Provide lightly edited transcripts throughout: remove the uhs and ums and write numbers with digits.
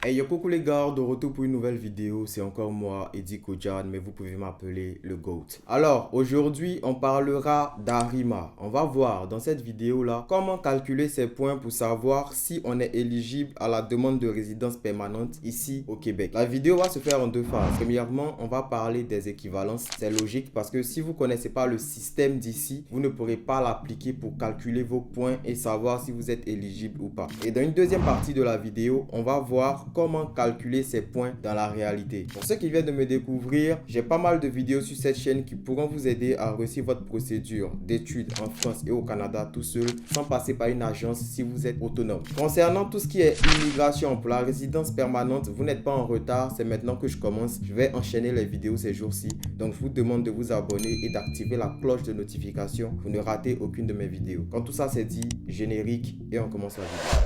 Hey yo, coucou les gars, de retour pour une nouvelle vidéo. C'est encore moi, Eddie Kojan, mais vous pouvez m'appeler le GOAT. Alors, aujourd'hui, on parlera d'Arima. On va voir dans cette vidéo-là comment calculer ces points pour savoir si on est éligible à la demande de résidence permanente ici au Québec. La vidéo va se faire en deux phases. Premièrement, on va parler des équivalences. C'est logique parce que si vous ne connaissez pas le système d'ici, vous ne pourrez pas l'appliquer pour calculer vos points et savoir si vous êtes éligible ou pas. Et dans une deuxième partie de la vidéo, on va voir comment calculer ces points dans la réalité. Pour ceux qui viennent de me découvrir, j'ai pas mal de vidéos sur cette chaîne qui pourront vous aider à réussir votre procédure d'études en France et au Canada tout seul, sans passer par une agence si vous êtes autonome. Concernant tout ce qui est immigration pour la résidence permanente, vous n'êtes pas en retard, c'est maintenant que je commence. Je vais enchaîner les vidéos ces jours-ci. Donc je vous demande de vous abonner et d'activer la cloche de notification pour ne rater aucune de mes vidéos. Quand tout ça c'est dit, générique et on commence la vidéo.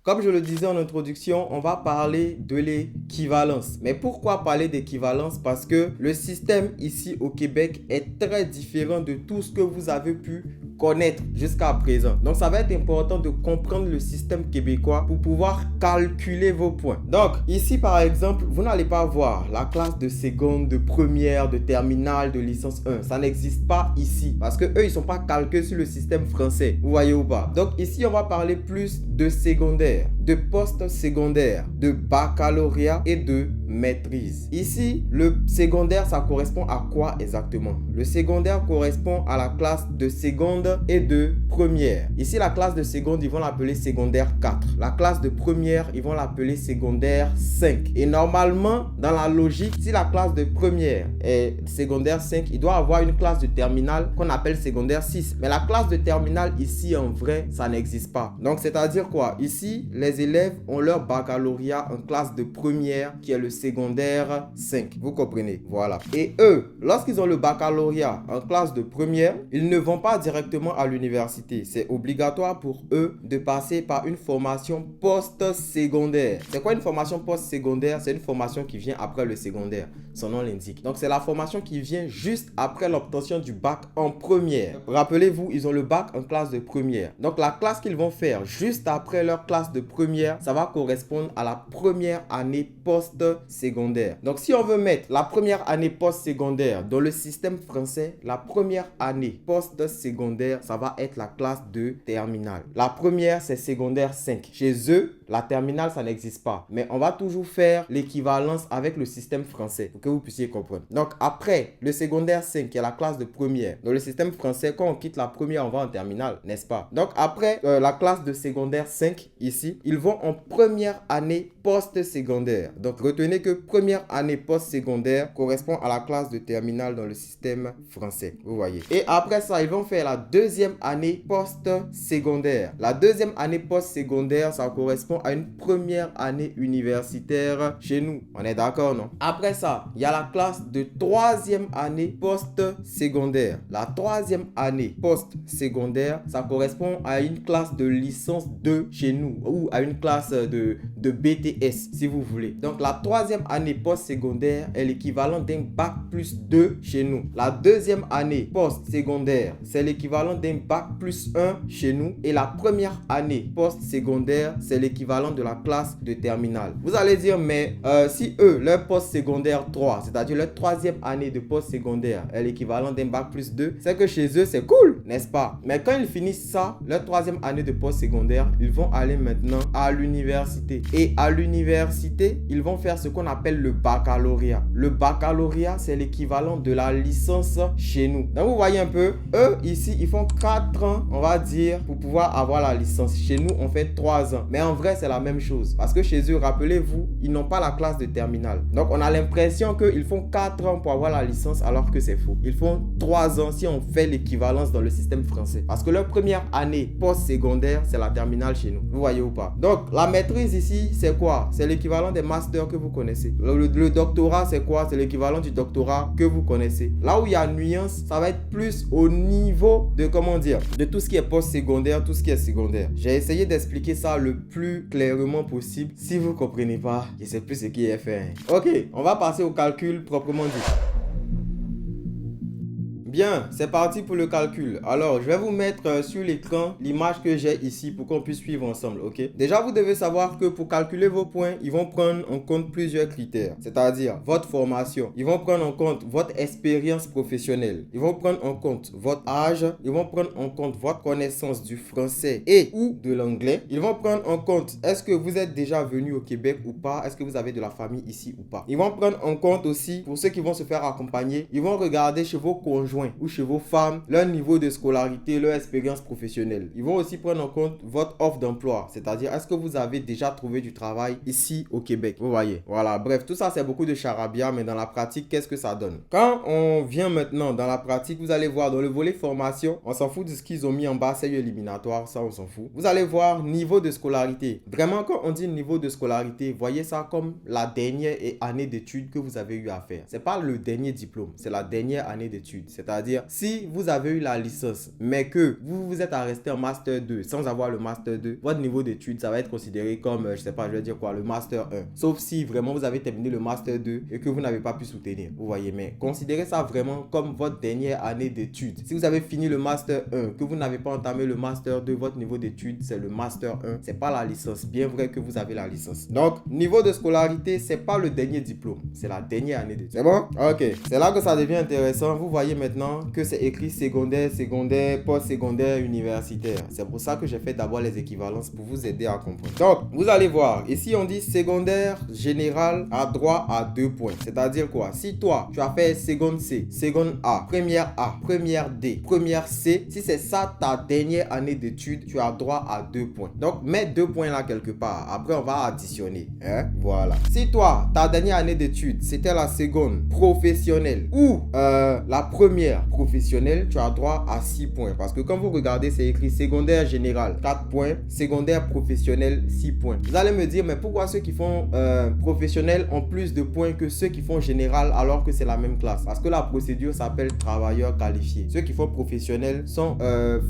Comme je le disais en introduction, on va parler de l'équivalence. Mais pourquoi parler d'équivalence? Parce que le système ici au Québec est très différent de tout ce que vous avez pu connaître jusqu'à présent. Donc, ça va être important de comprendre le système québécois pour pouvoir calculer vos points. Donc, ici, par exemple, vous n'allez pas voir la classe de seconde, de première, de terminale, de licence 1. Ça n'existe pas ici parce que eux, ils ne sont pas calqués sur le système français. Vous voyez ou pas? Donc, ici, on va parler plus de secondaire, de post-secondaire, de baccalauréat et de maîtrise. Ici, le secondaire, ça correspond à quoi exactement? Le secondaire correspond à la classe de seconde et de première. Ici, la classe de seconde, ils vont l'appeler secondaire 4. La classe de première, ils vont l'appeler secondaire 5. Et normalement, dans la logique, si la classe de première est secondaire 5, il doit avoir une classe de terminale qu'on appelle secondaire 6. Mais la classe de terminale ici, en vrai, ça n'existe pas. Donc, c'est-à-dire quoi? Ici, les élèves ont leur baccalauréat en classe de première qui est le secondaire 5. Vous comprenez? Voilà. Et eux, lorsqu'ils ont le baccalauréat en classe de première, ils ne vont pas directement à l'université. C'est obligatoire pour eux de passer par une formation post-secondaire. C'est quoi une formation post-secondaire? C'est une formation qui vient après le secondaire. Son nom l'indique. Donc, c'est la formation qui vient juste après l'obtention du bac en première. Rappelez-vous, ils ont le bac en classe de première. Donc, la classe qu'ils vont faire juste après leur classe de première, ça va correspondre à la première année post-secondaire. Donc, si on veut mettre la première année post-secondaire dans le système français, la première année post-secondaire, ça va être la classe de terminale. La première, c'est secondaire 5. Chez eux, la terminale, ça n'existe pas. Mais on va toujours faire l'équivalence avec le système français pour que vous puissiez comprendre. Donc, après le secondaire 5, qui est la classe de première, dans le système français, quand on quitte la première, on va en terminale, n'est-ce pas? Donc, après la classe de secondaire 5, ici, ils vont en première année post-secondaire. Donc, retenez que première année post-secondaire correspond à la classe de terminale dans le système français. Vous voyez. Et après ça, ils vont faire la deuxième année post-secondaire. La deuxième année post-secondaire, ça correspond à une première année universitaire chez nous. On est d'accord, non? Après ça, il y a la classe de troisième année post-secondaire. La troisième année post-secondaire, ça correspond à une classe de licence 2 chez nous ou à une classe de BTS si vous voulez. Donc la troisième année post-secondaire est l'équivalent d'un bac plus 2 chez nous. La deuxième année post-secondaire, c'est l'équivalent d'un bac plus 1 chez nous. Et la première année post-secondaire, c'est l'équivalent de la classe de terminale. Vous allez dire, mais si eux, leur post-secondaire 3, c'est-à-dire leur troisième année de post-secondaire est l'équivalent d'un bac plus 2, c'est que chez eux, c'est cool, n'est-ce pas? Mais quand ils finissent ça, leur troisième année de post-secondaire, ils vont aller maintenant à l'université. Et à l'université, ils vont faire ce qu'on appelle le baccalauréat. Le baccalauréat, c'est l'équivalent de la licence chez nous. Donc, vous voyez un peu, eux, ici, ils font 4 ans, on va dire, pour pouvoir avoir la licence. Chez nous, on fait 3 ans. Mais en vrai, c'est la même chose. Parce que chez eux, rappelez-vous, ils n'ont pas la classe de terminale. Donc, on a l'impression qu'ils font 4 ans pour avoir la licence, alors que c'est faux. Ils font 3 ans si on fait l'équivalence dans le système français. Parce que leur première année post-secondaire, c'est la terminale chez nous. Vous voyez ou pas? Donc, la maîtrise ici, c'est quoi? C'est l'équivalent des masters que vous connaissez. Le doctorat, c'est quoi? C'est l'équivalent du doctorat que vous connaissez. Là où il y a nuance, ça va être plus au niveau de, comment dire, de tout ce qui est post-secondaire, tout ce qui est secondaire. J'ai essayé d'expliquer ça le plus clairement possible. Si vous ne comprenez pas, je ne sais plus ce qui est fait. Ok, on va passer au calcul proprement dit. Bien, c'est parti pour le calcul. Alors, je vais vous mettre sur l'écran l'image que j'ai ici pour qu'on puisse suivre ensemble, ok? Déjà, vous devez savoir que pour calculer vos points, ils vont prendre en compte plusieurs critères, c'est-à-dire votre formation. Ils vont prendre en compte votre expérience professionnelle. Ils vont prendre en compte votre âge. Ils vont prendre en compte votre connaissance du français et ou de l'anglais. Ils vont prendre en compte est-ce que vous êtes déjà venu au Québec ou pas? Est-ce que vous avez de la famille ici ou pas? Ils vont prendre en compte aussi, pour ceux qui vont se faire accompagner, ils vont regarder chez vos conjoints ou chez vos femmes leur niveau de scolarité, leur expérience professionnelle. Ils vont aussi prendre en compte votre offre d'emploi, c'est-à-dire est-ce que vous avez déjà trouvé du travail ici au Québec? Vous voyez, voilà, bref, tout ça c'est beaucoup de charabia, mais dans la pratique, qu'est-ce que ça donne? Quand on vient maintenant dans la pratique, vous allez voir dans le volet formation, on s'en fout de ce qu'ils ont mis en bas, c'est éliminatoire, ça on s'en fout. Vous allez voir niveau de scolarité. Vraiment, quand on dit niveau de scolarité, voyez ça comme la dernière année d'études que vous avez eu à faire. C'est pas le dernier diplôme, c'est la dernière année d'études. C'est-à-dire, si vous avez eu la licence, mais que vous vous êtes arrêté en Master 2 sans avoir le Master 2, votre niveau d'études, ça va être considéré comme, je sais pas, je vais dire quoi, le Master 1. Sauf si vraiment vous avez terminé le Master 2 et que vous n'avez pas pu soutenir. Vous voyez, mais considérez ça vraiment comme votre dernière année d'études. Si vous avez fini le Master 1, que vous n'avez pas entamé le Master 2, votre niveau d'études, c'est le Master 1. C'est pas la licence, bien vrai que vous avez la licence. Donc, niveau de scolarité, c'est pas le dernier diplôme, c'est la dernière année d'études. C'est bon? Ok. C'est là que ça devient intéressant. Vous voyez maintenant que c'est écrit secondaire, secondaire, post-secondaire, universitaire. C'est pour ça que j'ai fait d'abord les équivalences pour vous aider à comprendre. Donc, vous allez voir, ici on dit secondaire général a droit à 2 points. C'est-à-dire quoi? Si toi, tu as fait seconde C, seconde A, première D, première C, si c'est ça ta dernière année d'études, tu as droit à 2 points. Donc, mets 2 points là quelque part. Après, on va additionner. Hein? Voilà. Si toi, ta dernière année d'études, c'était la seconde professionnelle ou la première professionnelle, tu as droit à 6 points. Parce que quand vous regardez, c'est écrit secondaire général 4 points, secondaire professionnel 6 points. Vous allez me dire, mais pourquoi ceux qui font professionnel ont plus de points que ceux qui font général alors que c'est la même classe? Parce que la procédure s'appelle travailleur qualifié. Ceux qui font professionnel sont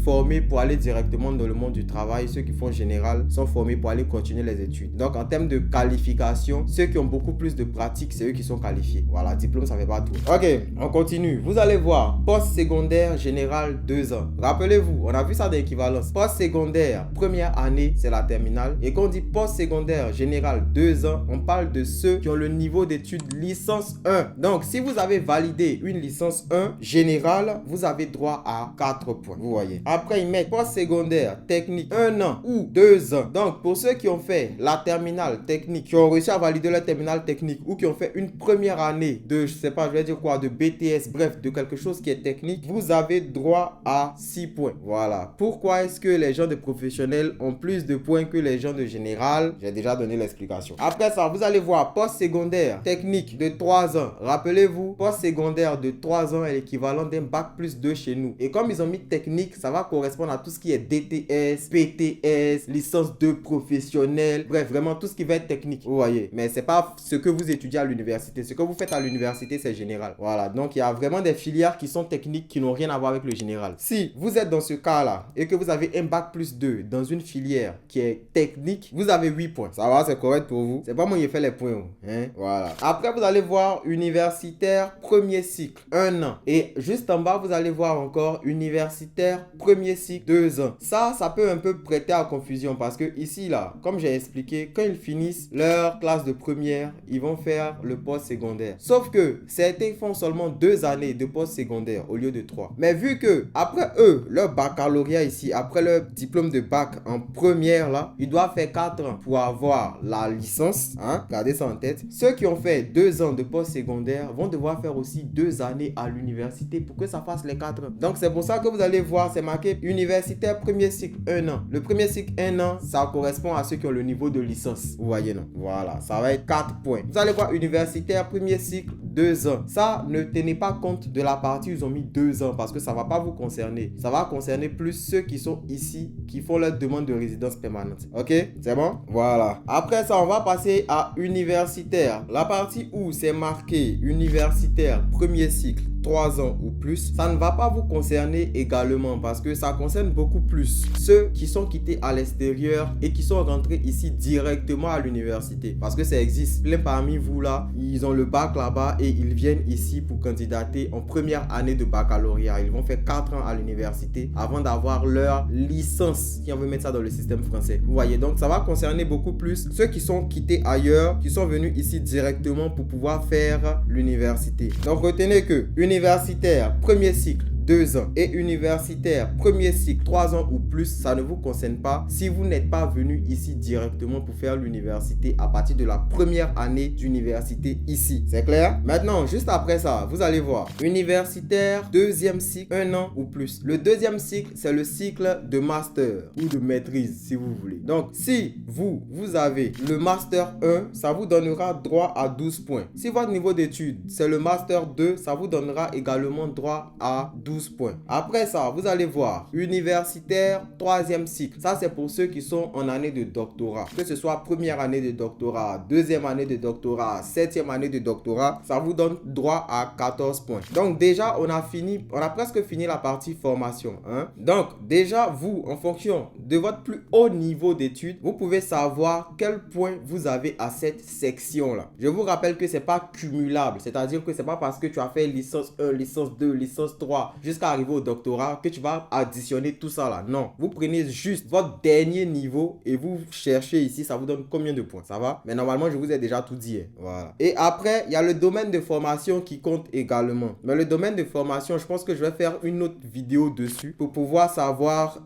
formés pour aller directement dans le monde du travail. Ceux qui font général sont formés pour aller continuer les études. Donc en termes de qualification, ceux qui ont beaucoup plus de pratique, c'est eux qui sont qualifiés. Voilà, diplôme ça fait pas tout. Ok, on continue. Vous allez voir, post-secondaire général 2 ans. Rappelez-vous, on a vu ça dans l'équivalence. Post-secondaire, première année, c'est la terminale. Et quand on dit post-secondaire général 2 ans, on parle de ceux qui ont le niveau d'études licence 1. Donc, si vous avez validé une licence 1 générale, vous avez droit à 4 points. Vous voyez. Après, ils mettent post-secondaire technique 1 an ou 2 ans. Donc, pour ceux qui ont fait la terminale technique, qui ont réussi à valider la terminale technique ou qui ont fait une première année de, je sais pas, je vais dire quoi, de BTS, bref, de quelque chose qui est technique, vous avez droit à 6 points. Voilà. Pourquoi est-ce que les gens de professionnels ont plus de points que les gens de général? J'ai déjà donné l'explication. Après ça, vous allez voir post-secondaire technique de 3 ans. Rappelez-vous, post-secondaire de 3 ans est l'équivalent d'un bac plus 2 chez nous. Et comme ils ont mis technique, ça va correspondre à tout ce qui est DTS, PTS, licence 2 professionnelle, bref, vraiment tout ce qui va être technique. Vous voyez. Mais c'est pas ce que vous étudiez à l'université. Ce que vous faites à l'université, c'est général. Voilà. Donc, il y a vraiment des filières qui sont techniques qui n'ont rien à voir avec le général. Si vous êtes dans ce cas-là et que vous avez un bac plus 2 dans une filière qui est technique, vous avez 8 points. Ça va, c'est correct pour vous? C'est pas moi qui ai fait les points. Hein? Voilà. Après, vous allez voir universitaire premier cycle, 1 an. Et juste en bas, vous allez voir encore universitaire premier cycle, 2 ans. Ça peut un peu prêter à confusion parce que ici, là, comme j'ai expliqué, quand ils finissent leur classe de première, ils vont faire le post-secondaire. Sauf que certains font seulement 2 années de post-secondaire au lieu de 3. Mais vu que, après eux, leur baccalauréat ici, après leur diplôme de bac en première, là, ils doivent faire 4 ans pour avoir la licence. Hein? Gardez ça en tête. Ceux qui ont fait 2 ans de post-secondaire vont devoir faire aussi 2 années à l'université pour que ça fasse les 4 ans. Donc, c'est pour ça que vous allez voir, c'est marqué universitaire premier cycle 1 an. Le premier cycle 1 an, ça correspond à ceux qui ont le niveau de licence. Vous voyez, non? Voilà, ça va être 4 points. Vous allez voir universitaire premier cycle 2 ans. Ça, ne tenez pas compte de la partie où ils ont mis 2 ans parce que ça ne va pas vous concerner. Ça va concerner plus ceux qui sont ici, qui font leur demande de résidence permanente. Ok? C'est bon? Voilà. Après ça, on va passer à universitaire. La partie où c'est marqué universitaire premier cycle 3 ans ou plus, ça ne va pas vous concerner également parce que ça concerne beaucoup plus ceux qui sont quittés à l'extérieur et qui sont rentrés ici directement à l'université. Parce que ça existe. Plein parmi vous là, ils ont le bac là-bas et ils viennent ici pour candidater en première année de baccalauréat. Ils vont faire 4 ans à l'université avant d'avoir leur licence, si on veut mettre ça dans le système français. Vous voyez, donc ça va concerner beaucoup plus ceux qui sont quittés ailleurs, qui sont venus ici directement pour pouvoir faire l'université. Donc retenez que universitaire, premier cycle, 2 ans et universitaire, premier cycle, 3 ans ou plus, ça ne vous concerne pas si vous n'êtes pas venu ici directement pour faire l'université à partir de la première année d'université ici. C'est clair? Maintenant, juste après ça, vous allez voir. Universitaire, deuxième cycle, 1 an ou plus. Le deuxième cycle, c'est le cycle de master ou de maîtrise si vous voulez. Donc, si vous avez le master 1, ça vous donnera droit à 12 points. Si votre niveau d'études, c'est le master 2, ça vous donnera également droit à 12 points. Après ça, vous allez voir universitaire, troisième cycle. Ça, c'est pour ceux qui sont en année de doctorat. Que ce soit première année de doctorat, deuxième année de doctorat, septième année de doctorat, ça vous donne droit à 14 points. Donc déjà, on a presque fini la partie formation. Donc déjà, vous, en fonction de votre plus haut niveau d'études, vous pouvez savoir quel point vous avez à cette section-là. Je vous rappelle que c'est pas cumulable. C'est-à-dire que c'est pas parce que tu as fait licence 1, licence 2, licence 3, jusqu'à arriver au doctorat que tu vas additionner tout ça là. Non, vous prenez juste votre dernier niveau et vous cherchez ici, ça vous donne combien de points, ça va? Mais normalement, je vous ai déjà tout dit. Voilà. Et après, il y a le domaine de formation qui compte également. Mais le domaine de formation, je pense que je vais faire une autre vidéo dessus pour pouvoir savoir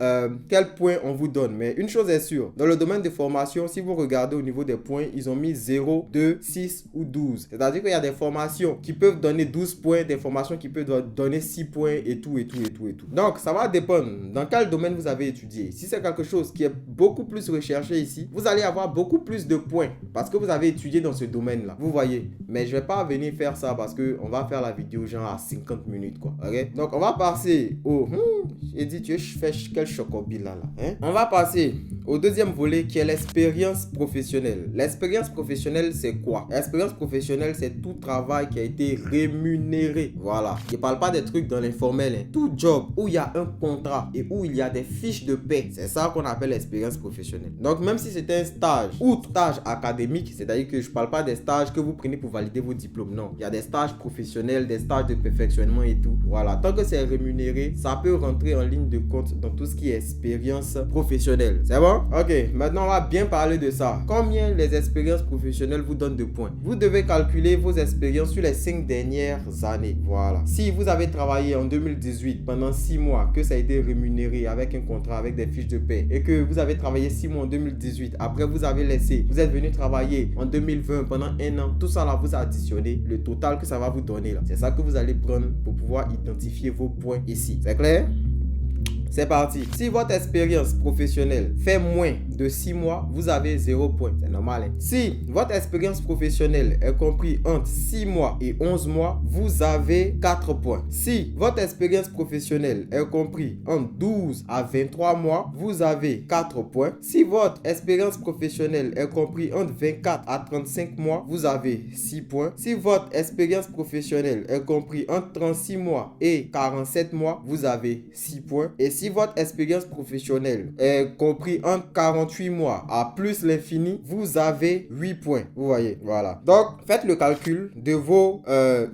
quel point on vous donne. Mais une chose est sûre, dans le domaine de formation, si vous regardez au niveau des points, ils ont mis 0, 2, 6 ou 12. C'est-à-dire qu'il y a des formations qui peuvent donner 12 points, des formations qui peuvent donner 6 points et tout. Donc, ça va dépendre dans quel domaine vous avez étudié. Si c'est quelque chose qui est beaucoup plus recherché ici, vous allez avoir beaucoup plus de points parce que vous avez étudié dans ce domaine-là. Vous voyez. Mais je vais pas venir faire ça parce que on va faire la vidéo genre à 50 minutes quoi. Ok? Donc, on va passer au... J'ai dit, tu fais quel chocobi là? On va passer au deuxième volet qui est l'expérience professionnelle. L'expérience professionnelle, c'est quoi? L'expérience professionnelle, c'est tout travail qui a été rémunéré. Voilà. Je parle pas des trucs dans l'informel. Tout job où il y a un contrat et où il y a des fiches de paie, c'est ça qu'on appelle l'expérience professionnelle. Donc, même si c'est un stage ou stage académique, c'est-à-dire que je parle pas des stages que vous prenez pour valider vos diplômes. Non. Il y a des stages professionnels, des stages de perfectionnement et tout. Voilà. Tant que c'est rémunéré, ça peut rentrer en ligne de compte dans tout ce qui est expérience professionnelle. C'est bon? Ok, maintenant on va bien parler de ça. Combien les expériences professionnelles vous donnent de points? Vous devez calculer vos expériences sur les 5 dernières années. Voilà. Si vous avez travaillé en 2018 pendant 6 mois, que ça a été rémunéré avec un contrat, avec des fiches de paie, et que vous avez travaillé 6 mois en 2018, après vous avez laissé, vous êtes venu travailler en 2020 pendant 1 an, tout ça là vous additionnez le total que ça va vous donner là. C'est ça que vous allez prendre pour pouvoir identifier vos points ici. C'est clair? C'est parti. Si votre expérience professionnelle fait moins de 6 mois, vous avez 0 point. C'est normal. Si votre expérience professionnelle est comprise entre 6 mois et 11 mois, vous avez 4 points. Si votre expérience professionnelle est comprise entre 12 à 23 mois, vous avez 4 points. Si votre expérience professionnelle est comprise entre 24 à 35 mois, vous avez 6 points. Si votre expérience professionnelle est comprise entre 36 mois et 47 mois, vous avez 6 points. Et si votre expérience professionnelle est compris entre 48 mois à plus l'infini, vous avez 8 points. Vous voyez, voilà. Donc, faites le calcul de vos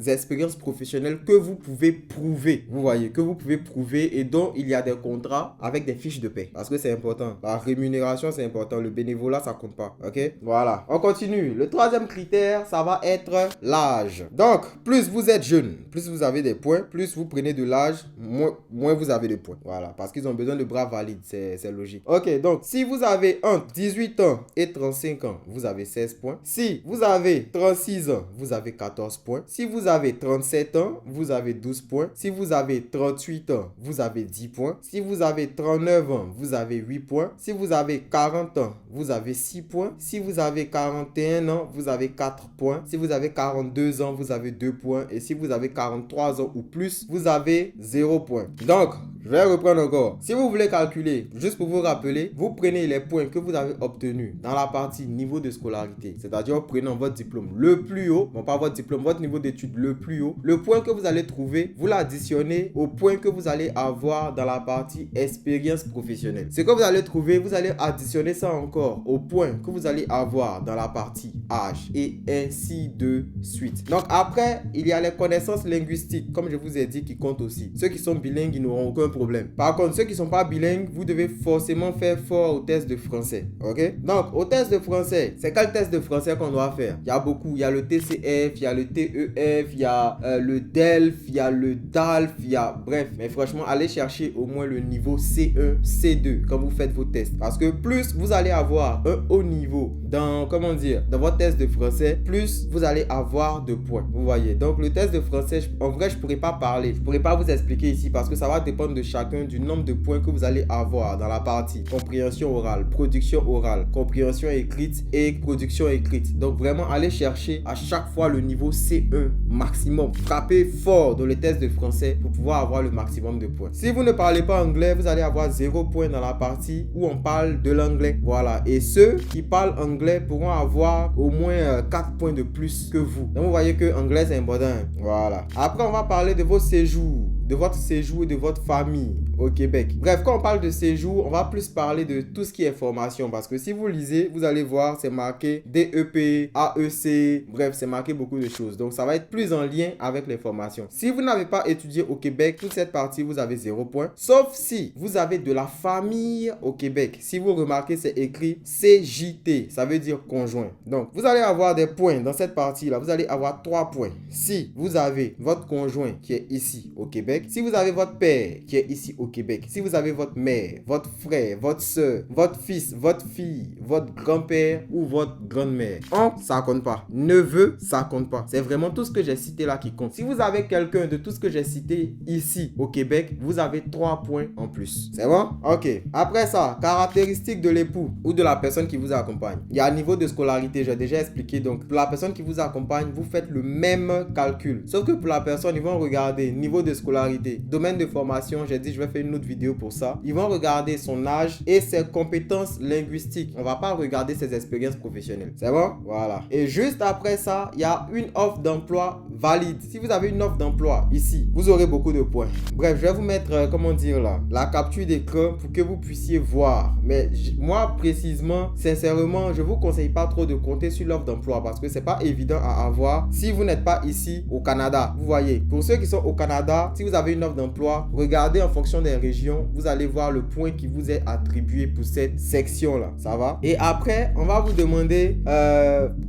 expériences professionnelles que vous pouvez prouver. Vous voyez, que vous pouvez prouver et dont il y a des contrats avec des fiches de paie. Parce que c'est important. La rémunération, c'est important. Le bénévolat, ça compte pas. Ok? Voilà. On continue. Le troisième critère, ça va être l'âge. Donc, plus vous êtes jeune, plus vous avez des points, plus vous prenez de l'âge, moins vous avez de points. Voilà. Parce qu'ils ont besoin de bras valides, c'est logique. Ok, donc si vous avez entre 18 ans et 35 ans, vous avez 16 points. Si vous avez 36 ans, vous avez 14 points. Si vous avez 37 ans, vous avez 12 points. Si vous avez 38 ans, vous avez 10 points. Si vous avez 39 ans, vous avez 8 points. Si vous avez 40 ans, vous avez 6 points. Si vous avez 41 ans, vous avez 4 points. Si vous avez 42 ans, vous avez 2 points. Et si vous avez 43 ans ou plus, vous avez 0 points. Donc, je vais reprendre encore. Si vous voulez calculer, juste pour vous rappeler, vous prenez les points que vous avez obtenus dans la partie niveau de scolarité. C'est-à-dire, vous prenez votre diplôme le plus haut, non pas votre diplôme, votre niveau d'études le plus haut. Le point que vous allez trouver, vous l'additionnez au point que vous allez avoir dans la partie expérience professionnelle. Ce que vous allez trouver, vous allez additionner ça encore au point que vous allez avoir dans la partie âge et ainsi de suite. Donc après, il y a les connaissances linguistiques, comme je vous ai dit, qui comptent aussi. Ceux qui sont bilingues, ils n'auront aucun problème. Par contre, ceux qui ne sont pas bilingues, vous devez forcément faire fort au test de français. Ok? Donc, au test de français, c'est quel test de français qu'on doit faire? Il y a beaucoup. Il y a le TCF, il y a le TEF, il y a le DELF, il y a le DALF, il y a... Bref, mais franchement, allez chercher au moins le niveau C1, C2 quand vous faites vos tests. Parce que plus vous allez avoir un haut niveau dans, comment dire, dans votre test de français, plus vous allez avoir de points. Vous voyez? Donc, le test de français, en vrai, je ne pourrais pas parler. Je ne pourrais pas vous expliquer ici parce que ça va dépendre de chacun du nombre de points que vous allez avoir dans la partie compréhension orale, production orale, compréhension écrite et production écrite. Donc, vraiment, allez chercher à chaque fois le niveau C1 maximum. Frappez fort dans le test de français pour pouvoir avoir le maximum de points. Si vous ne parlez pas anglais, vous allez avoir 0 points dans la partie où on parle de l'anglais. Voilà. Et ceux qui parlent anglais pourront avoir au moins 4 points de plus que vous. Donc, vous voyez que anglais, c'est important. Voilà. Après, on va parler de vos séjours, de votre séjour et de votre famille au Québec. Bref, quand on parle de séjour, on va plus parler de tout ce qui est formation parce que si vous lisez, vous allez voir, c'est marqué DEP, AEC, bref, c'est marqué beaucoup de choses. Donc, ça va être plus en lien avec les formations. Si vous n'avez pas étudié au Québec, toute cette partie, vous avez 0 points. Sauf si vous avez de la famille au Québec. Si vous remarquez, c'est écrit CJT, ça veut dire conjoint. Donc, vous allez avoir des points dans cette partie-là. Vous allez avoir 3 points. Si vous avez votre conjoint qui est ici au Québec, si vous avez votre père qui est ici au Québec, si vous avez votre mère, votre frère, votre soeur, votre fils, votre fille, votre grand-père ou votre grande-mère, ça compte pas. Neveu, ça compte pas. C'est vraiment tout ce que j'ai cité là qui compte. Si vous avez quelqu'un de tout ce que j'ai cité ici au Québec, vous avez 3 points en plus. C'est bon? Ok. Après ça, caractéristiques de l'époux ou de la personne qui vous accompagne. Il y a un niveau de scolarité, j'ai déjà expliqué. Donc, pour la personne qui vous accompagne, vous faites le même calcul. Sauf que pour la personne, ils vont regarder niveau de scolarité, domaine de formation, j'ai dit je vais faire une autre vidéo pour ça. Ils vont regarder son âge et ses compétences linguistiques. On va pas regarder ses expériences professionnelles. C'est bon? Voilà. Et juste après ça, il y a une offre d'emploi valide. Si vous avez une offre d'emploi ici, vous aurez beaucoup de points. Bref, je vais vous mettre, comment dire là, la capture d'écran pour que vous puissiez voir. Mais moi, précisément, sincèrement, je vous conseille pas trop de compter sur l'offre d'emploi parce que c'est pas évident à avoir si vous n'êtes pas ici au Canada. Vous voyez, pour ceux qui sont au Canada, si vous avez une offre d'emploi, regardez en fonction des régions, vous allez voir le point qui vous est attribué pour cette section-là. Ça va? Et après, on va vous demander,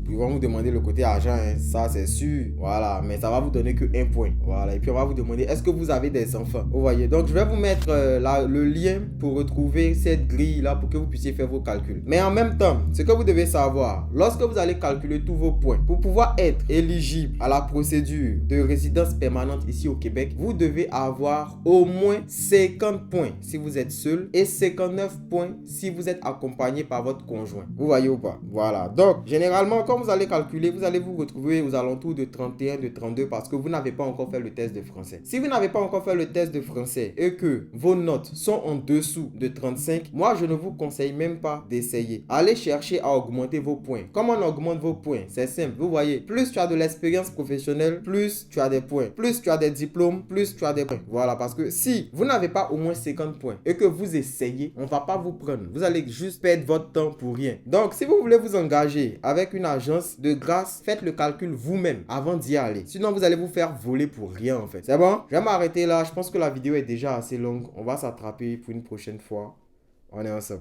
ils vont vous demander le côté argent, hein, ça c'est sûr. Voilà, mais ça va vous donner que 1 point. Voilà, et puis on va vous demander, est-ce que vous avez des enfants? Vous voyez, donc je vais vous mettre le lien pour retrouver cette grille-là pour que vous puissiez faire vos calculs. Mais en même temps, ce que vous devez savoir, lorsque vous allez calculer tous vos points, pour pouvoir être éligible à la procédure de résidence permanente ici au Québec, vous devez avoir au moins 50 points si vous êtes seul et 59 points si vous êtes accompagné par votre conjoint. Vous voyez ou pas? Voilà. Donc, généralement, quand vous allez calculer, vous allez vous retrouver aux alentours de 31, de 32 parce que vous n'avez pas encore fait le test de français. Si vous n'avez pas encore fait le test de français et que vos notes sont en dessous de 35, moi, je ne vous conseille même pas d'essayer. Allez chercher à augmenter vos points. Comment on augmente vos points? C'est simple. Vous voyez, plus tu as de l'expérience professionnelle, plus tu as des points. Plus tu as des diplômes, plus tu as des points. Voilà, parce que si vous n'avez pas au moins 50 points et que vous essayez, on ne va pas vous prendre. Vous allez juste perdre votre temps pour rien. Donc, si vous voulez vous engager avec une agence, de grâce, faites le calcul vous-même avant d'y aller. Sinon, vous allez vous faire voler pour rien en fait. C'est bon? Je vais m'arrêter là. Je pense que la vidéo est déjà assez longue. On va s'attraper pour une prochaine fois. On est ensemble.